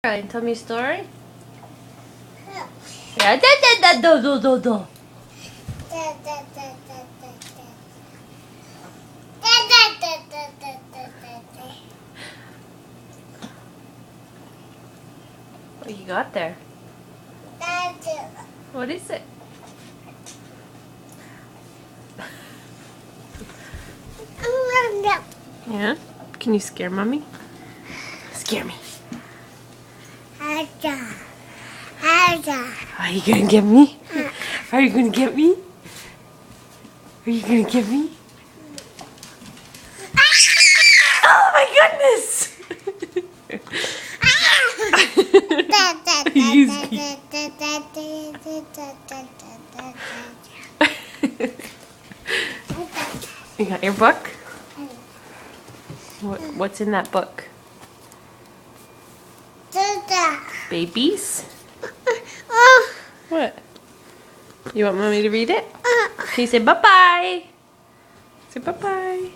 Tell me a story. Yeah, do. What you got there? What is it? Yeah? Can you scare mommy? Scare me. Are you gonna get me? Are you gonna get me? Are you gonna get me? Oh my goodness! You got your book? What's in that book? Babies? What? You want mommy to read it? Can you say bye-bye? Say bye-bye.